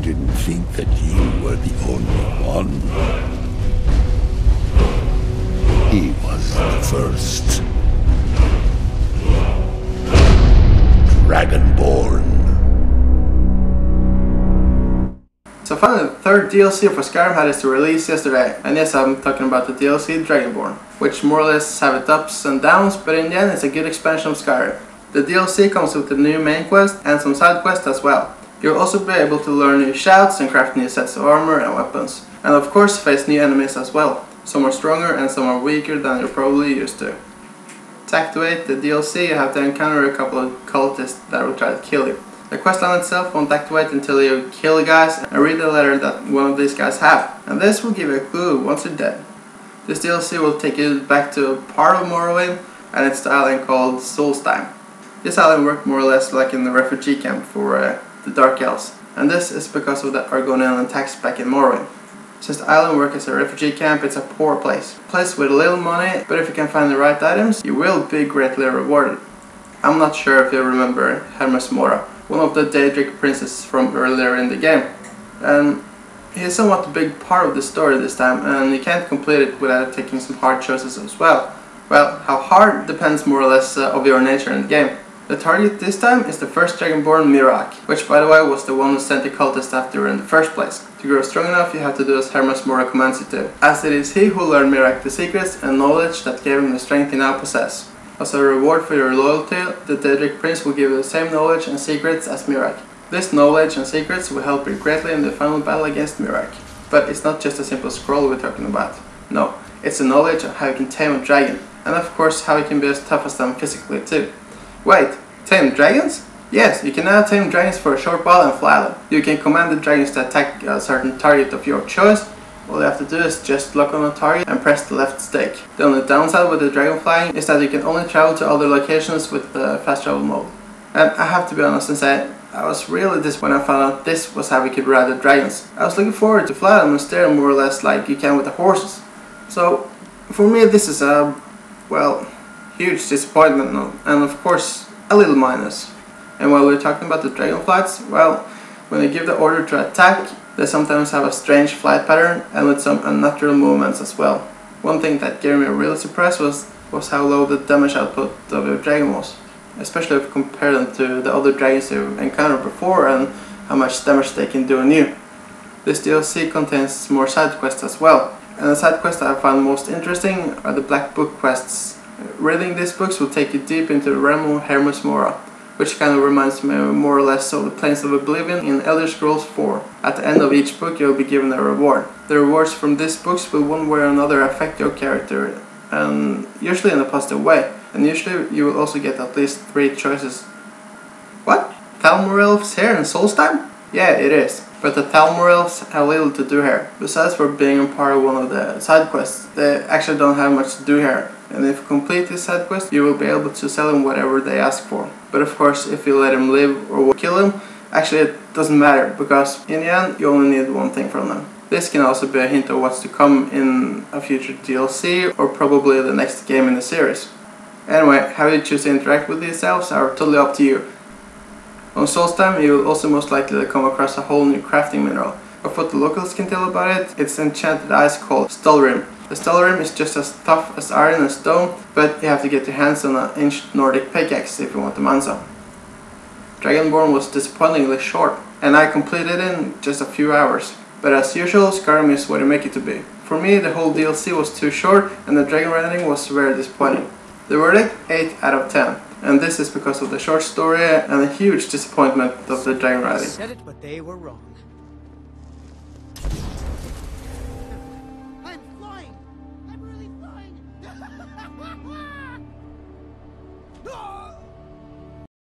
didn't think that you were the only one. He was the first. Dragonborn. So finally, the third DLC for Skyrim had its release yesterday, and yes, I'm talking about the DLC Dragonborn, which more or less have its ups and downs, but in the end it's a good expansion of Skyrim. The DLC comes with the new main quest and some side quests as well. You'll also be able to learn new shouts and craft new sets of armor and weapons, and of course face new enemies as well. Some are stronger and some are weaker than you're probably used to. To activate the DLC, you have to encounter a couple of cultists that will try to kill you. The questline itself won't activate until you kill the guys and read the letter that one of these guys have, and this will give you a clue once you're dead. This DLC will take you back to a part of Morrowind, and it's the island called Solstheim. This island worked more or less like in the refugee camp for the Dark Elves, and this is because of the Argonian attacks back in Morrowind. Since the island works as a refugee camp, it's a poor place. A place with little money, but if you can find the right items, you will be greatly rewarded. I'm not sure if you remember Hermes Mora, one of the Daedric princes from earlier in the game. And he is somewhat a big part of the story this time, and you can't complete it without taking some hard choices as well. Well, how hard depends more or less of your nature in the game. The target this time is the first Dragonborn Mirak, which by the way was the one who sent the cultist after in the first place. To grow strong enough you have to do as Hermes Mora commands you to, as it is he who learned Mirak the secrets and knowledge that gave him the strength he now possesses. As a reward for your loyalty, the Daedric Prince will give you the same knowledge and secrets as Mirak. This knowledge and secrets will help you greatly in the final battle against Mirak. But it's not just a simple scroll we're talking about. No, it's the knowledge of how you can tame a dragon, and of course how you can be as tough as them physically too. Wait, tame dragons? Yes, you can now tame dragons for a short while and fly them. You can command the dragons to attack a certain target of your choice. All you have to do is just lock on a target and press the left stick. The only downside with the dragon flying is that you can only travel to other locations with the fast travel mode. And I have to be honest and say, I was really disappointed when I found out this was how we could ride the dragons. I was looking forward to fly them and steer them more or less like you can with the horses. So, for me this is a, well, huge disappointment and of course a little minus. And while we're talking about the dragon flights, well, when they give the order to attack, they sometimes have a strange flight pattern and with some unnatural movements as well. One thing that gave me a real surprise was how low the damage output of your dragon was, especially if you compare them to the other dragons you've encountered before and how much damage they can do on you. This DLC contains more side quests as well, and the side quests I found most interesting are the Black Book quests. Reading these books will take you deep into the realm of Hermes Mora, which kind of reminds me more or less of the Plains of Oblivion in Elder Scrolls 4. At the end of each book you will be given a reward. The rewards from these books will one way or another affect your character, and usually in a positive way, and usually you will also get at least 3 choices. What? Thalmor Elves here in Solstheim? Yeah, it is. But the Thalmor Elves have little to do here. Besides for being a part of one of the side quests, they actually don't have much to do here. And if you complete this side quest, you will be able to sell them whatever they ask for. But of course, if you let them live or kill them, actually it doesn't matter, because in the end you only need one thing from them. This can also be a hint of what's to come in a future DLC or probably the next game in the series. Anyway, how you choose to interact with these elves are totally up to you. On Solstheim you will also most likely come across a whole new crafting mineral. Of what the locals can tell about it, it's enchanted ice called Stalrim. The Stalrim is just as tough as iron and stone, but you have to get your hands on an ancient Nordic pickaxe if you want the mansa. Dragonborn was disappointingly short, and I completed it in just a few hours. But as usual, Skyrim is what you make it to be. For me, the whole DLC was too short, and the dragon riding was very disappointing. The verdict, 8 out of 10. And this is because of the short story and a huge disappointment of the dragon riding. Said it, but they were wrong.